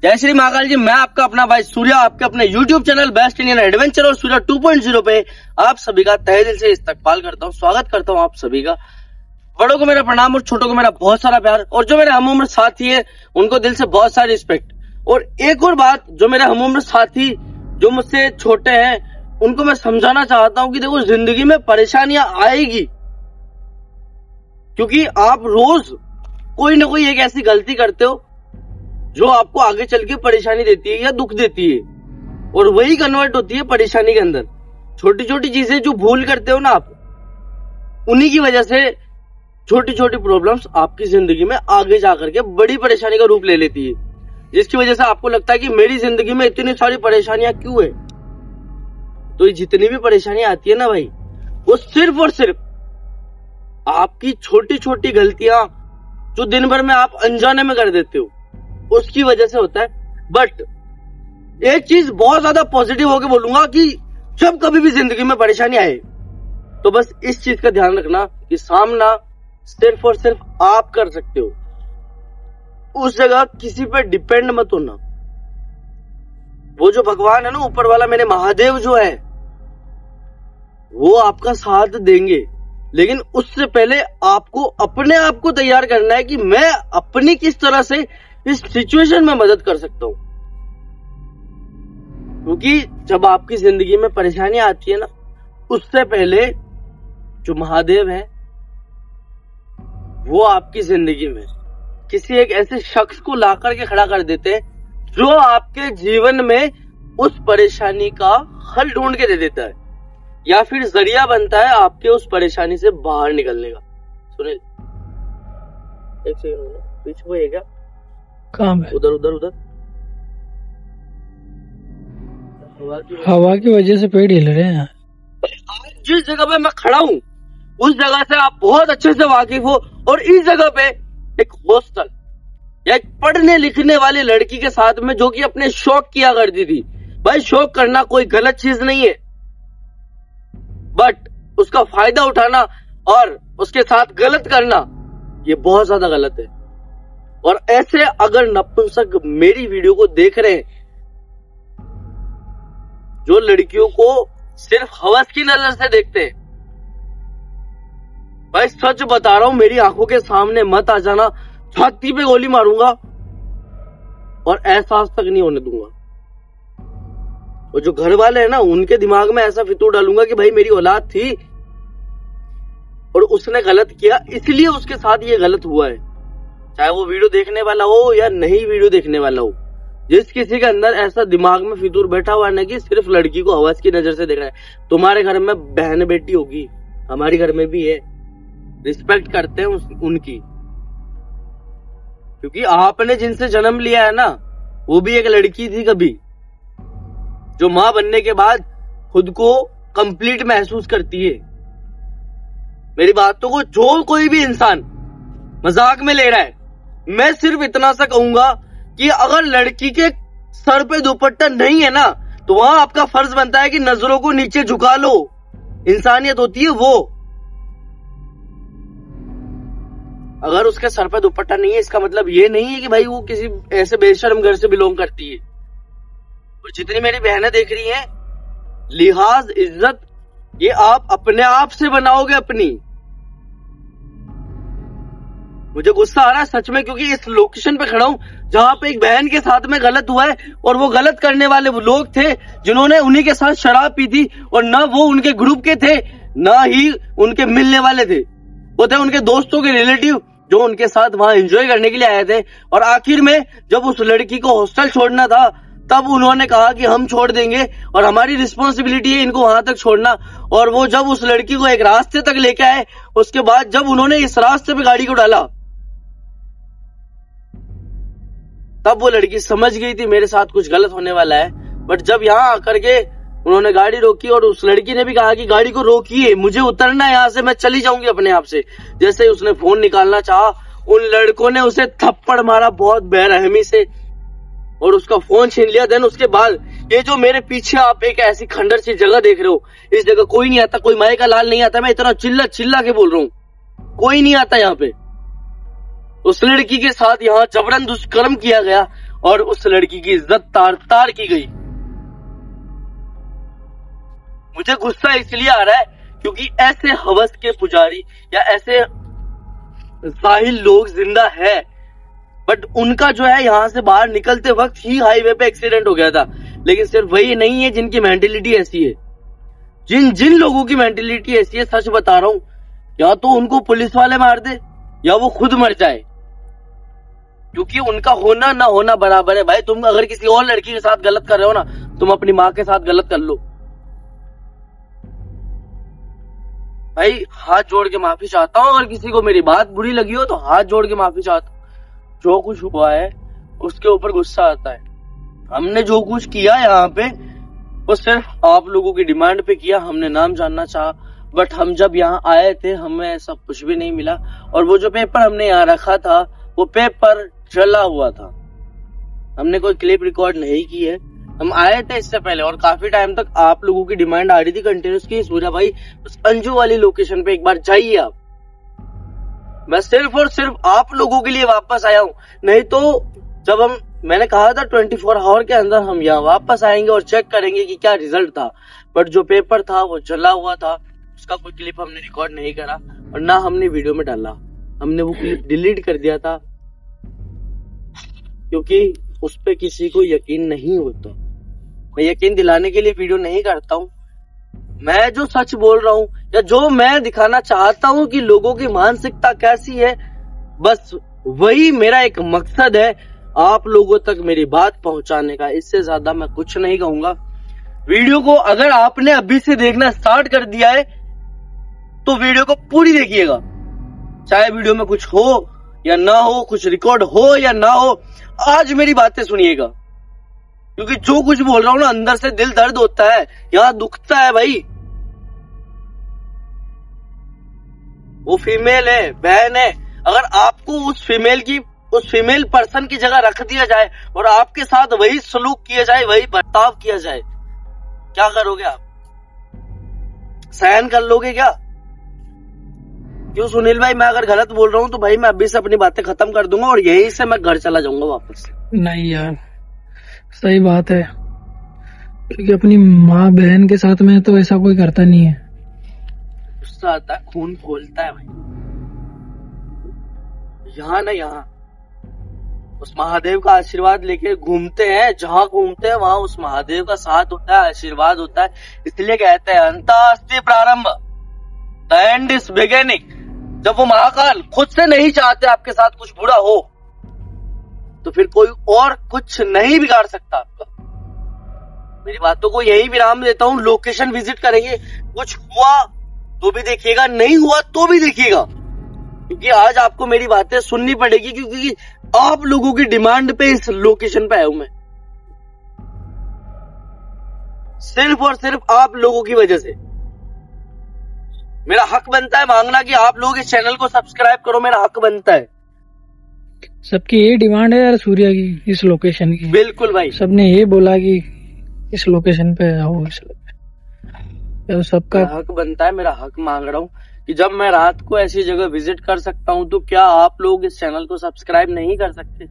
जय श्री महाकाल जी। मैं आपका अपना भाई सूर्या, आपके अपने YouTube channel best Indian adventure और सूर्या 2.0 पे आप सभी का तहे दिल से इस्तकबाल करता हूँ, स्वागत करता हूँ आप सभी का। बड़ों को मेरा प्रणाम और छोटों को मेरा बहुत सारा प्यार, और जो मेरे हम उम्र साथी है उनको दिल से बहुत सारी रिस्पेक्ट। और एक और बात, जो मेरे हम उम्र साथी जो मुझसे छोटे हैं उनको मैं समझाना चाहता हूँ कि देखो, जिंदगी में परेशानियां आएगी, क्योंकि आप रोज कोई ना कोई एक ऐसी गलती करते हो जो आपको आगे चल के परेशानी देती है या दुख देती है, और वही कन्वर्ट होती है परेशानी के अंदर। छोटी छोटी चीजें जो भूल करते हो ना आप, उन्हीं की वजह से छोटी छोटी प्रॉब्लम्स आपकी जिंदगी में आगे जाकर के बड़ी परेशानी का रूप ले लेती है, जिसकी वजह से आपको लगता है कि मेरी जिंदगी में इतनी सारी परेशानियां क्यों है। तो ये जितनी भी परेशानियां आती है ना भाई, वो सिर्फ और सिर्फ आपकी छोटी छोटी गलतियां जो दिन भर में आप अनजाने में कर देते हो, उसकी वजह से होता है। बट एक चीज बहुत ज्यादा पॉजिटिव होकर बोलूंगा कि जब कभी भी जिंदगी में परेशानी आए तो बस इस चीज का ध्यान रखना कि सामना सिर्फ और सिर्फ आप कर सकते हो, उस जगह किसी पे डिपेंड मत होना। वो जो भगवान है ना, ऊपर वाला मेरे महादेव जो है, वो आपका साथ देंगे, लेकिन उससे पहले आपको अपने आप को तैयार करना है कि मैं अपनी किस तरह से इस सिचुएशन में मदद कर सकता हूं। क्योंकि जब आपकी जिंदगी में परेशानी आती है ना, उससे पहले जो महादेव है वो आपकी जिंदगी में किसी एक ऐसे शख्स को ला करके खड़ा कर देते हैं जो आपके जीवन में उस परेशानी का हल ढूंढ के दे देता है, या फिर जरिया बनता है आपके उस परेशानी से बाहर निकलने का। सुनील, एक सेकंड, पीछे वो है क्या? काम है उधर उधर उधर। हवा की वजह से पेड़ हिल रहे हैं। आज जिस जगह पे मैं खड़ा हूँ उस जगह से आप बहुत अच्छे से वाकिफ हो, और इस जगह पे एक हॉस्टल या एक पढ़ने लिखने वाली लड़की के साथ में, जो कि अपने शौक किया करती थी। भाई, शौक करना कोई गलत चीज नहीं है, बट उसका फायदा उठाना और उसके साथ गलत करना, ये बहुत ज्यादा गलत है। और ऐसे अगर नपुंसक मेरी वीडियो को देख रहे हैं, जो लड़कियों को सिर्फ हवस की नजर से देखते हैं, भाई सच बता रहा हूं, मेरी आंखों के सामने मत आ जाना, छाती पे गोली मारूंगा और एहसास तक नहीं होने दूंगा। और जो घर वाले हैं ना, उनके दिमाग में ऐसा फितूर डालूंगा कि भाई मेरी औलाद थी और उसने गलत किया, इसलिए उसके साथ ये गलत हुआ है। चाहे वो वीडियो देखने वाला हो या नहीं वीडियो देखने वाला हो, जिस किसी के अंदर ऐसा दिमाग में फितूर बैठा हुआ है ना कि सिर्फ लड़की को हवस की नजर से देखना है। तुम्हारे घर में बहन बेटी होगी, हमारे घर में भी है, रिस्पेक्ट करते हैं उनकी, क्योंकि आपने जिनसे जन्म लिया है ना, वो भी एक लड़की थी कभी, जो मां बनने के बाद खुद को कंप्लीट महसूस करती है। मेरी बातों को जो कोई भी इंसान मजाक में ले रहा है, मैं सिर्फ इतना सा कहूंगा कि अगर लड़की के सर पे दुपट्टा नहीं है ना, तो वहां आपका फर्ज बनता है कि नजरों को नीचे झुका लो। इंसानियत होती है वो। अगर उसके सर पे दुपट्टा नहीं है, इसका मतलब ये नहीं है कि भाई वो किसी ऐसे बेशर्म घर से बिलोंग करती है। और जितनी मेरी बहनें देख रही हैं, लिहाज इज्जत ये आप अपने आप से बनाओगे अपनी। मुझे गुस्सा आ रहा है सच में, क्योंकि इस लोकेशन पे खड़ा हूं जहां पे एक बहन के साथ में गलत हुआ है, और वो गलत करने वाले वो लोग थे जिन्होंने उन्हीं के साथ शराब पी थी, और ना वो उनके ग्रुप के थे ना ही उनके मिलने वाले थे। वो थे उनके दोस्तों के रिलेटिव जो उनके साथ वहां एंजॉय करने के लिए आए थे। और आखिर में जब उस लड़की को हॉस्टल छोड़ना था, तब उन्होंने कहा कि हम छोड़ देंगे और हमारी रिस्पॉन्सिबिलिटी है इनको वहां तक छोड़ना। और वो जब उस लड़की को एक रास्ते तक लेके आए, उसके बाद जब उन्होंने इस रास्ते पे गाड़ी को डाला, तब वो लड़की समझ गई थी मेरे साथ कुछ गलत होने वाला है। बट जब यहाँ आकर के उन्होंने गाड़ी रोकी, और उस लड़की ने भी कहा कि गाड़ी को रोकिए, मुझे उतरना है यहाँ से, मैं चली जाऊंगी अपने आप से। जैसे ही उसने फोन निकालना चाहा, उन लड़कों ने उसे थप्पड़ मारा बहुत बेरहमी से और उसका फोन छीन लिया। देन उसके बाद ये जो मेरे पीछे आप एक ऐसी खंडर सी जगह देख रहे हो, इस जगह कोई नहीं आता, कोई माई का लाल नहीं आता। मैं इतना चिल्ला चिल्ला के बोल रहा हूँ, कोई नहीं आता यहाँ पे। उस लड़की के साथ यहाँ जबरन दुष्कर्म किया गया और उस लड़की की इज्जत तार तार की गई। मुझे गुस्सा इसलिए आ रहा है क्योंकि ऐसे हवस के पुजारी या ऐसे जाहिल लोग जिंदा है, बट उनका जो है यहाँ से बाहर निकलते वक्त ही हाईवे पे एक्सीडेंट हो गया था। लेकिन सिर्फ वही नहीं है जिनकी मेंटेलिटी ऐसी है। जिन जिन लोगों की मेंटेलिटी ऐसी है, सच बता रहा हूं, या तो उनको पुलिस वाले मार दे या वो खुद मर जाए, क्योंकि उनका होना ना होना बराबर है। भाई तुम अगर किसी और लड़की के साथ गलत कर रहे हो ना, तुम अपनी माँ के साथ गलत कर लो। भाई हाथ जोड़ के माफी चाहता हूं, अगर किसी को मेरी बात बुरी लगी हो तो हाथ जोड़ के माफी चाहता हूं। जो कुछ हुआ है उसके ऊपर गुस्सा आता है। हमने जो कुछ किया यहाँ पे वो सिर्फ आप लोगों की डिमांड पे किया। हमने नाम जानना चाहा, बट हम जब यहाँ आए थे हमें सब कुछ भी नहीं मिला। और वो जो पेपर हमने यहाँ रखा था वो पेपर जला हुआ था। हमने कोई क्लिप रिकॉर्ड नहीं की है। हम आए थे इससे पहले और काफी टाइम तक आप लोगों की डिमांड आ रही थी कंटिन्यूस की, सूर्या भाई उस अंजू वाली लोकेशन पे एक बार जाइए आप। मैं सिर्फ और सिर्फ आप लोगों के लिए वापस आया हूँ। नहीं तो जब मैंने कहा था 24 आवर के अंदर हम यहाँ वापस आएंगे और चेक करेंगे कि क्या रिजल्ट था, बट जो पेपर था वो जला हुआ था। उसका कोई क्लिप हमने रिकॉर्ड नहीं करा और ना हमने वीडियो में डाला। हमने वो क्लिप डिलीट कर दिया था क्योंकि उस पे किसी को यकीन नहीं होता। मैं यकीन दिलाने के लिए वीडियो नहीं करता हूँ। मैं जो सच बोल रहा हूँ या जो मैं दिखाना चाहता हूँ कि लोगों की मानसिकता कैसी है, बस वही मेरा एक मकसद है, आप लोगों तक मेरी बात पहुंचाने का। इससे ज्यादा मैं कुछ नहीं कहूंगा। वीडियो को अगर आपने अभी से देखना स्टार्ट कर दिया है तो वीडियो को पूरी देखिएगा, चाहे वीडियो में कुछ हो या ना हो, कुछ रिकॉर्ड हो या ना हो। आज मेरी बातें सुनिएगा, क्योंकि जो कुछ बोल रहा हूं ना अंदर से दिल दर्द होता है, यहाँ दुखता है। भाई वो फीमेल है, बहन है। अगर आपको उस फीमेल पर्सन की जगह रख दिया जाए और आपके साथ वही सलूक किया जाए, वही बर्ताव किया जाए, क्या करोगे आप? सहन कर लोगे क्या? क्यों सुनील भाई, मैं अगर गलत बोल रहा हूँ तो भाई मैं अभी से अपनी बातें खत्म कर दूंगा और यहीं से मैं घर चला जाऊंगा वापस। नहीं यार, सही बात है, क्योंकि अपनी माँ बहन के साथ में तो ऐसा कोई करता नहीं है। गुस्सा आता है, खून खोलता है भाई। यहाँ ना यहाँ उस महादेव का आशीर्वाद लेके घूमते हैं, जहाँ घूमते हैं वहां उस महादेव का साथ होता है, आशीर्वाद होता है। इसलिए कहते हैं अंतास्ति प्रारंभ, द एंड इज बिगिनिंग। जब वो महाकाल खुद से नहीं चाहते आपके साथ कुछ बुरा हो तो फिर कोई और कुछ नहीं बिगाड़ सकता आपका। मेरी बातों को यही विराम देता हूँ। लोकेशन विजिट करेंगे, कुछ हुआ तो भी देखिएगा, नहीं हुआ तो भी देखिएगा, क्योंकि आज आपको मेरी बातें सुननी पड़ेगी, क्योंकि आप लोगों की डिमांड पे इस लोकेशन पे आया हूं मैं। सिर्फ और सिर्फ आप लोगों की वजह से मेरा हक बनता है मांगना कि आप लोग इस चैनल को सब्सक्राइब करो। मेरा हक बनता है। सबकी यही डिमांड है यार सूर्या की, इस लोकेशन की। बिल्कुल भाई, सबने ये बोला कि इस लोकेशन पे आओ, तो सबका हक बनता है। मेरा हक मांग रहा हूँ कि जब मैं रात को ऐसी जगह विजिट कर सकता हूँ तो क्या आप लोग इस चैनल को सब्सक्राइब नहीं कर सकते?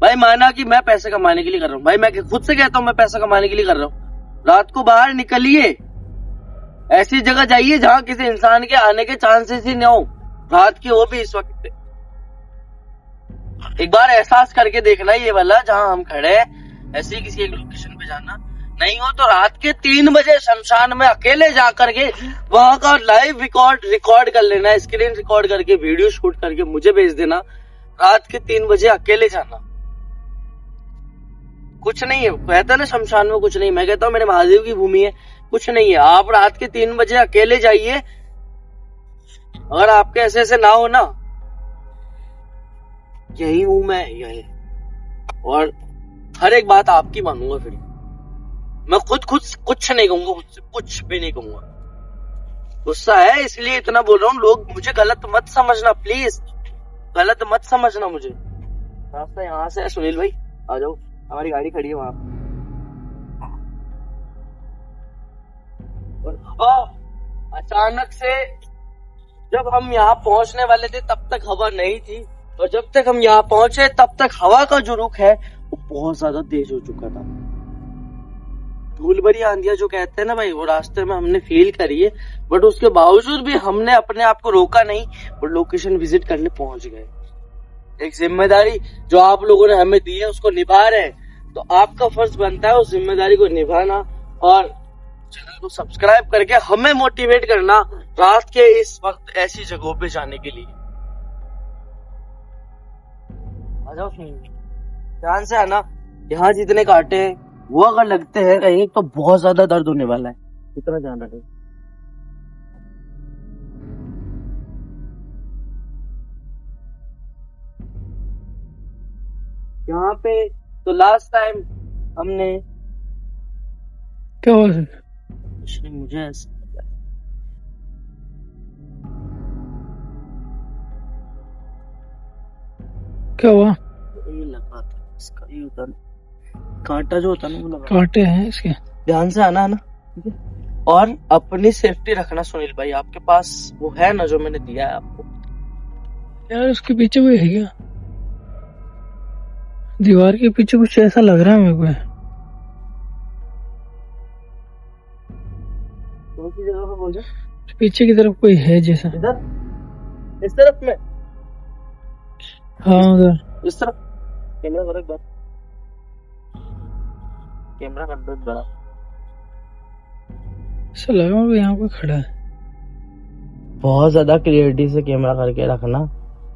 भाई माना कि मैं पैसे कमाने के लिए कर रहा हूँ, भाई मैं खुद से कहता हूँ मैं पैसा कमाने के लिए कर रहा हूँ। रात को बाहर निकलिए, ऐसी जगह जाइए जहां किसी इंसान के आने के चांसेस ही ना हो, रात की, वो भी इस वक्त पे। एक बार एहसास करके देखना ये वाला जहां हम खड़े हैं, ऐसी किसी एक लोकेशन पे जाना। नहीं हो तो रात के 3 बजे शमशान में अकेले जा करके वहां का लाइव रिकॉर्ड कर लेना, स्क्रीन रिकॉर्ड करके वीडियो शूट करके मुझे भेज देना। रात के 3 बजे अकेले जाना, कुछ नहीं है। कहता है ना शमशान में कुछ नहीं, मैं कहता हूँ मेरे महादेव की भूमि है, कुछ नहीं है। आप रात के 3 बजे अकेले जाइए, अगर आपके ऐसे ना हो ना, यही हूं मैं, यही, और हर एक बात आपकी मानूंगा। फिर मैं खुद कुछ नहीं कहूंगा, खुद से कुछ भी नहीं कहूंगा। गुस्सा है इसलिए इतना बोल रहा हूँ। लोग मुझे गलत मत समझना, प्लीज गलत मत समझना मुझे। रास्ता यहाँ से है सुनील भाई, आ जाओ, हमारी गाड़ी खड़ी है वहां। अचानक से जब हम यहाँ पहुंचने वाले थे तब तक हवा नहीं थी, और जब तक हम यहाँ पहुंचे तब तक हवा का जो रुख है वो बहुत ज्यादा तेज हो चुका था। धूल भरी आंधियां जो कहते हैं ना भाई, वो रास्ते में हमने फील करी है, बट उसके बावजूद भी हमने अपने आप को रोका नहीं और लोकेशन विजिट करने पहुंच गए। एक जिम्मेदारी जो आप लोगों ने हमें दी है उसको निभा रहे हैं, तो आपका फर्ज बनता है उस जिम्मेदारी को निभाना और चैनल को सब्सक्राइब करके हमें मोटिवेट करना रात के इस वक्त ऐसी जगहों पे जाने के लिए। आ जाओ, ध्यान से आना। यहाँ जितने कांटे हैं वो अगर लगते हैं कहीं तो बहुत ज्यादा दर्द होने वाला है, इतना ध्यान रखें। यहाँ पे तो लास्ट टाइम हमने क्या हुआ सर? मुझे ऐसा लगा। क्या हुआ? ये लगा था इसका, ये होता ना कांटा जो होता ना वो लगा। कांटे हैं इसके? ध्यान से आना है ना, ठीक है? और अपनी सेफ्टी रखना सुनील भाई, आपके पास वो है ना जो मैंने दिया है आपको। यार उसके पीछे कोई है क्या? दीवार के पीछे कुछ ऐसा लग रहा है मेरे को। कौन सी जगह पे बोल रहे? पीछे की तरफ कोई है जैसा। इधर, इस तरफ में? हाँ उधर। इस तरफ कैमरा करो एक बार, कैमरा कर दो बड़ा। ऐसा लगा मेरे को यहाँ कोई खड़ा है। बहुत ज्यादा क्लियरिटी से कैमरा करके रखना,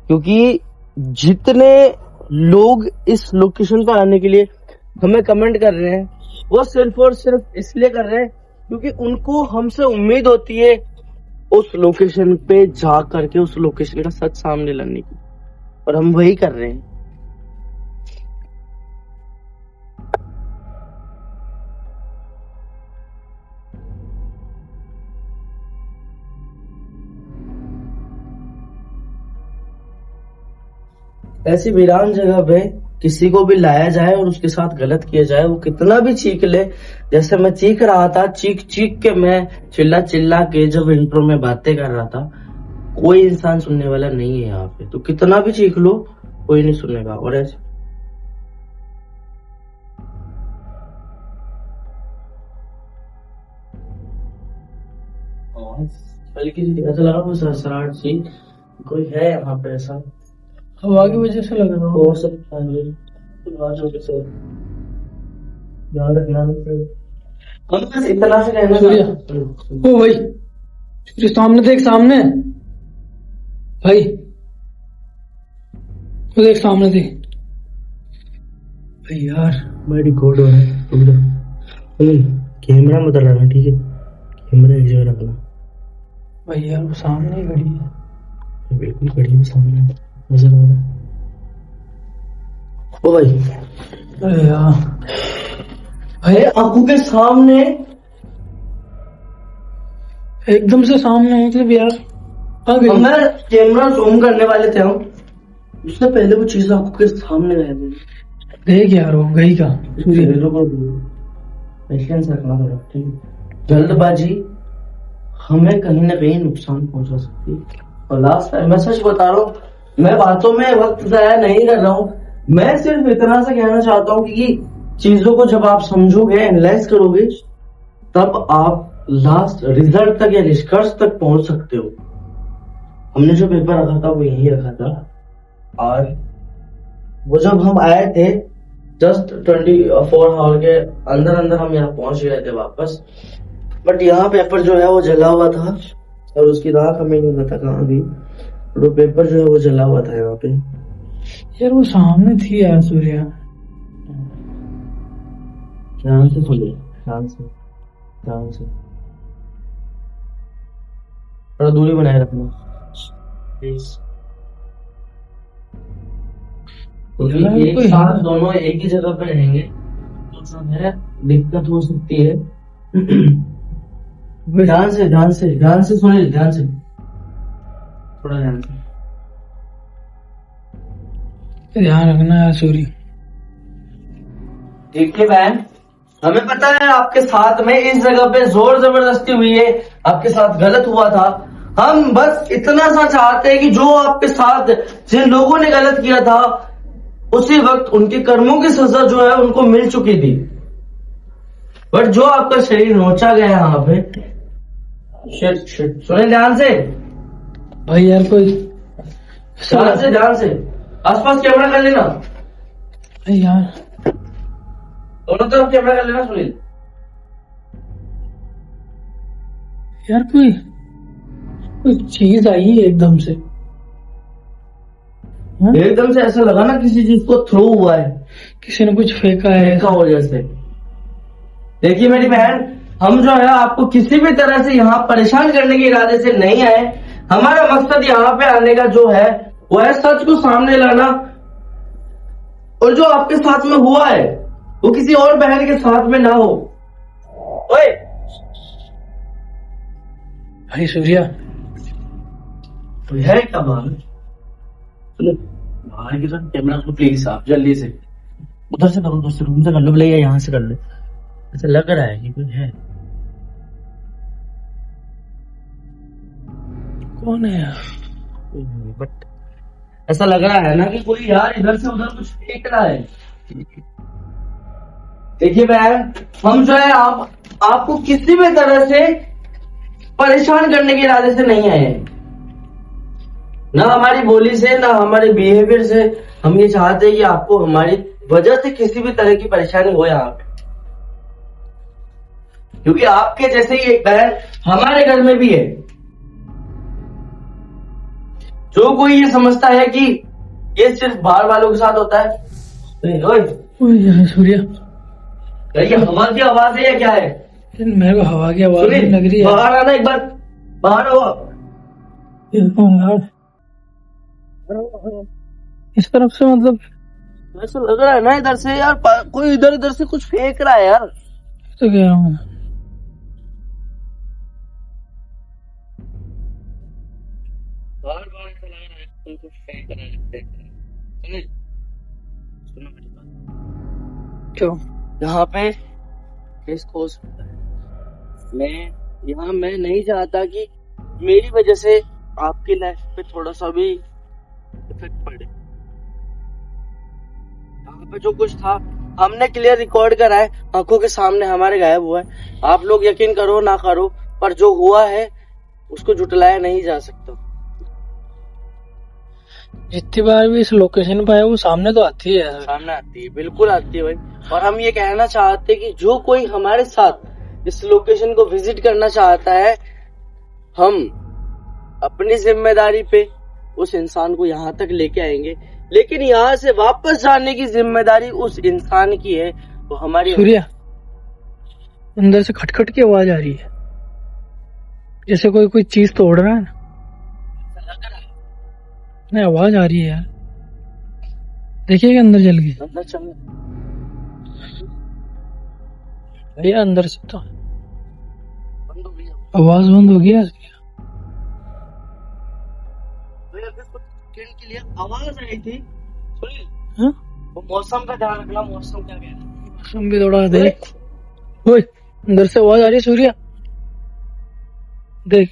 क्योंकि जितने लोग इस लोकेशन पर आने के लिए हमें कमेंट कर रहे हैं वो सिर्फ और सिर्फ इसलिए कर रहे हैं क्योंकि उनको हमसे उम्मीद होती है उस लोकेशन पे जा करके उस लोकेशन का सच सामने लाने की, और हम वही कर रहे हैं। ऐसी वीरान जगह पे किसी को भी लाया जाए और उसके साथ गलत किया जाए, वो कितना भी चीख ले, जैसे मैं चीख रहा था, चीख चीख के मैं चिल्ला चिल्ला के जब इंट्रो में बातें कर रहा था, कोई इंसान सुनने वाला नहीं है यहाँ पे, तो कितना भी चीख लो कोई नहीं सुनेगा। और ऐसे हल्की सी ऐसा लगा वो सरसराहट सी, कोई है यहाँ पे ऐसा, हवा की वजह से लग रहा है। हो सकता है ध्यान रखना। हम बस इतना से कहना सूर्या, चाहते ओ भाई सूर्य सामने देख, सामने भाई वो देख, सामने देख भाई। यार मैं रिकॉर्ड हो रहा है, कैमरा मत रखना, ठीक है? कैमरा एक जगह रखना भाई। यार वो सामने ही खड़ी है, बिल्कुल खड़ी है सामने, नजर आ रहा है। ओ भाई, अरे यार भाई आंखों के सामने, एकदम से सामने, मतलब यार आ गई। मैं कैमरा जूम करने वाले थे हम, उससे पहले वो चीज आंखों के सामने रह गई। देख यार वो गई का। सूर्य पेशेंस रखना थोड़ा, ठीक है? जल्दबाजी हमें कहीं ना कहीं नुकसान पहुंचा सकती है। और लास्ट टाइम मैं सच बता रहा हूँ, मैं बातों में वक्त जाया नहीं कर रहा हूँ, मैं सिर्फ इतना सा कहना चाहता हूँ कि चीजों को जब आप समझोगे, एनालाइज करोगे, तब आप लास्ट रिजल्ट तक या निष्कर्ष तक पहुंच सकते हो। हमने जो पेपर रखा था वो यहीं रखा था, और वो जब हम आए थे जस्ट 24 आवर के अंदर अंदर हम यहाँ पहुंच गए थे वापस, बट यहाँ पेपर जो है वो जला हुआ था और उसकी राख हमें नहीं पता कहाँ गई, वो पेपर जो है वो जला हुआ था यहाँ पे। यार वो सामने थी यार सूर्या। ध्यान से सुनिए, ध्यान से, ध्यान से, थोड़ा दूरी बनाए रखना प्लीज। एक साथ दोनों एक ही जगह पे रहेंगे तो जो है दिक्कत हो सकती है। ध्यान से, ध्यान से, ध्यान से सुनिए, ध्यान से, थोड़ा ध्यान से ध्यान रखना है सूर्य। देखिए बहन, हमें पता है आपके साथ में इस जगह पे जोर जबरदस्ती हुई है, आपके साथ गलत हुआ था। हम बस इतना सा चाहते हैं कि जो आपके साथ जिन लोगों ने गलत किया था उसी वक्त उनके कर्मों की सजा जो है उनको मिल चुकी थी। बट जो आपका शरीर नोचा गया यहाँ पे, शिट शिट, सुने ध्यान से भाई यार कोई ध्यान से आसपास कैमरा कर लेना, भाई यार दोनों तरफ कैमरा कर लेना सुनील। यार कोई कोई चीज आई है एकदम से। हाँ? एकदम से ऐसा लगा ना किसी चीज को थ्रो हुआ है, किसी ने कुछ फेंका है। फेंका हो जैसे। देखिए मेरी बहन, हम जो है आपको किसी भी तरह से यहाँ परेशान करने के इरादे से नहीं आए। हमारा मकसद यहाँ पे आने का जो है वो है सच को सामने लाना, और जो आपके साथ में हुआ है वो किसी और बहन के साथ में ना हो। ओए भाई सूर्या, तो है क्या बात? चलो बाहर की तरफ कैमरा को प्लीज आप जल्दी से उधर से करो, उधर से रूम से कर लो, भले या यहाँ से कर लो। ऐसा लग रहा है कि कोई है। कौन है यार? बट ऐसा लग रहा है ना कि कोई यार इधर से उधर कुछ फेंक रहा है। देखिए बहन, हम जो है आपको किसी भी तरह से परेशान करने के इरादे से नहीं आए हैं, ना हमारी बोली से ना हमारे बिहेवियर से। हम ये चाहते हैं कि आपको हमारी वजह से किसी भी तरह की परेशानी हो यहाँ पे, क्योंकि आपके जैसे ही एक बहन हमारे घर में भी है। जो कोई ये समझता है कि ये सिर्फ बाहर वालों के साथ होता है। ओए यार सूर्या, ये हवा की आवाज है या क्या है? मेरे को हवा की आवाज सुनील, लग रही है। बाहर आना एक बार, बाहर आओ। ये कौन यार? इस तरफ से मतलब ऐसा लग रहा है ना इधर से यार, कोई इधर इधर से कुछ फेंक रहा है यार। तो कह रहा हूँ बार बार ऐसा लग रहा है कोई कुछ फेंक रहा है। सुनो मेरी बात, क्यों? यहाँ पे केस हो सकता है। मैं नहीं चाहता कि मेरी वजह से आपकी लाइफ पे थोड़ा सा भी इफेक्ट पड़े। यहाँ पे जो कुछ था हमने क्लियर रिकॉर्ड करा है, आंखों के सामने हमारे गायब हुआ है। आप लोग यकीन करो ना करो, पर जो हुआ है उसको झुटलाया नहीं जा सकता। जितनी बार भी इस लोकेशन पे है वो सामने तो आती है यार। सामने आती है, बिल्कुल आती है भाई। और हम ये कहना चाहते हैं कि जो कोई हमारे साथ इस लोकेशन को विजिट करना चाहता है, हम अपनी जिम्मेदारी पे उस इंसान को यहाँ तक लेके आएंगे, लेकिन यहाँ से वापस जाने की जिम्मेदारी उस इंसान की है। वो हमारी। सूर्या, अंदर से खटखट की आवाज आ रही है, जैसे कोई चीज तोड़ रहा है ना। नहीं, आवाज आ रही है यार। देखिए अंदर जल गई। अंदर चल, भैया अंदर से तो बंद हो गया। आवाज बंद हो गया। के लिए आवाज आई थी। हाँ? वो मौसम का ध्यान रखना, मौसम क्या कह रहा है। मौसम भी थोड़ा देख। ओए, अंदर से आवाज आ रही है सूर्या, देख।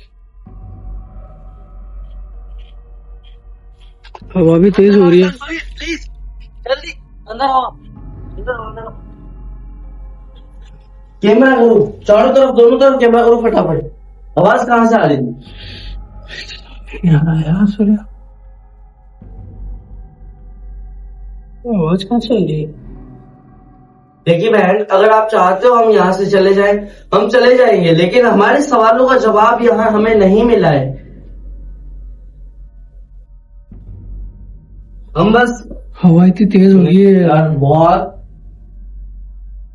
हवा भी तेज हो रही है। प्लीज जल्दी अंदर आओ, अंदर आओ। कैमरा करो चारों तरफ, दोनों तरफ कैमरा करो फटाफट। आवाज कहाँ से आ रही थी? यार सूर्या, आवाज कहाँ से आ रही है? देखिए बहन, अगर आप चाहते हो हम यहाँ से चले जाएं, हम चले जाएंगे, लेकिन हमारे सवालों का जवाब यहाँ हमें नहीं मिला है। हम बस, हवा इतनी तेज हो गई है यार बहुत।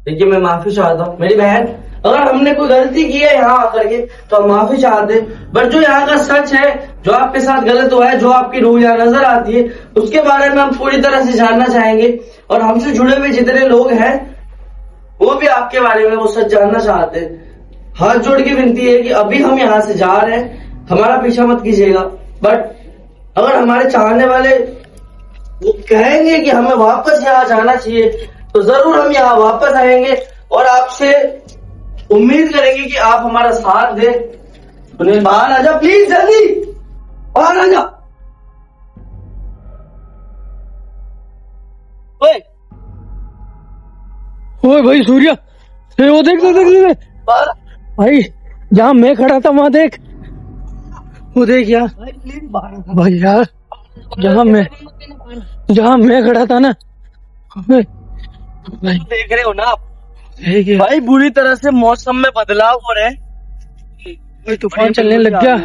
देखिए मैं माफी चाहता हूँ मेरी बहन, अगर हमने कोई गलती की है यहाँ आकर के तो हम माफी चाहते हैं। बट जो यहाँ का सच है, जो आपके साथ गलत हुआ है, जो आपकी रूह यहाँ नजर आती है, उसके बारे में हम पूरी तरह से जानना चाहेंगे। और हमसे जुड़े हुए जितने लोग हैं वो भी आपके बारे में वो सच जानना चाहते हैं। हाथ जोड़ के विनती है कि अभी हम यहाँ से जा रहे हैं, हमारा पीछा मत कीजिएगा। बट अगर हमारे चाहने वाले वो कहेंगे कि हमें वापस यहाँ जाना चाहिए, तो जरूर हम यहाँ वापस आएंगे और आपसे उम्मीद करेंगे कि आप हमारा साथ दें। सुनील बाहर आ जा प्लीज, जल्दी बाहर आ जा। ओए ओए भाई सूर्या, ए, वो देख देख देख देख बाहर भाई, जहाँ मैं खड़ा था वहां देख, वो देख यार भाई प्लीज बाहर भाई यार, जहाँ मैं खड़ा था ना, भाई देख रहे हो ना आप देख यार, भाई, बुरी तरह से मौसम में बदलाव हो रहा है। भाई तूफान चलने लग गया।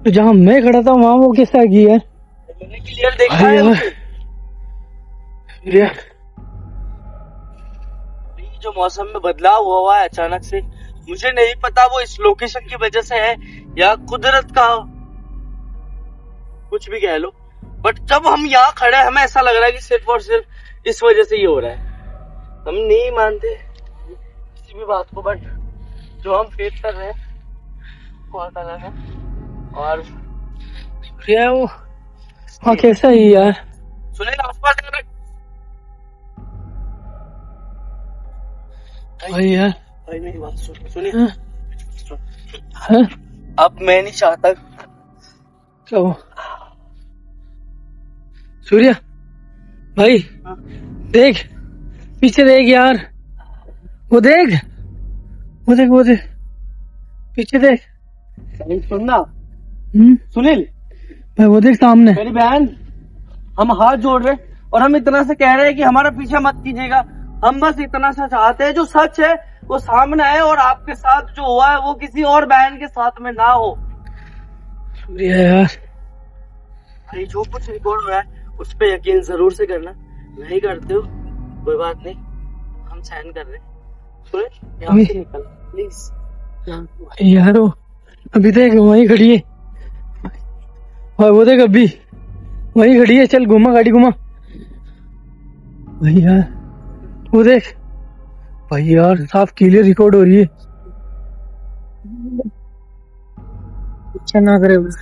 तो जहाँ मैं खड़ा था वहां वो किस तरह की है मैंने क्लियर देखा भाई है यार, उसे। सूर्या, ये जो मौसम में बदलाव हुआ है अचानक से, मुझे नहीं पता वो इस लोकेशन की वजह से है या कुदरत का, कुछ भी कह लो, बट जब हम यहाँ खड़े हैं हमें ऐसा लग रहा है कि सिर्फ और सिर्फ इस वजह से ये हो रहा है। हम नहीं मानते किसी भी बात को, बट जो हम फेस कर रहे हैं बहुत अलग है। और सूर्या वो हाँ कैसा है यार, सुनील आसपास रख। भाई यार, भाई मेरी बात सुन, सुनिए। हाँ, हाँ, अब मैं नहीं चाहता। क्या हुआ? सूर्या भाई हाँ। देख, पीछे देख यार, वो देख, वो देख, वो देख, पीछे देख। सुनना सुनील, भाई वो देख सामने। मेरी बहन, हम हाथ जोड़ रहे और हम इतना से कह रहे हैं कि हमारा पीछा मत कीजिएगा। हम बस इतना सा चाहते हैं जो सच है वो सामने आए और आपके साथ जो हुआ है वो किसी और बहन के साथ में ना हो। सूर्या यार, भाई जो कुछ रिकॉर्ड हुआ है उस पर यकीन जरूर से करना। नहीं करते हो कोई बात नहीं, हम सहन कर रहे हैं। सुनील यहाँ से निकल प्लीज। यार वो अभी देख वहीं खड़ी है भाई, वो देख अभी वहीं खड़ी है, चल घुमा, गाड़ी घुमा भाई यार, वो देख भाई यार, साफ क्लियर रिकॉर्ड हो रही है, अच्छा ना करे बस।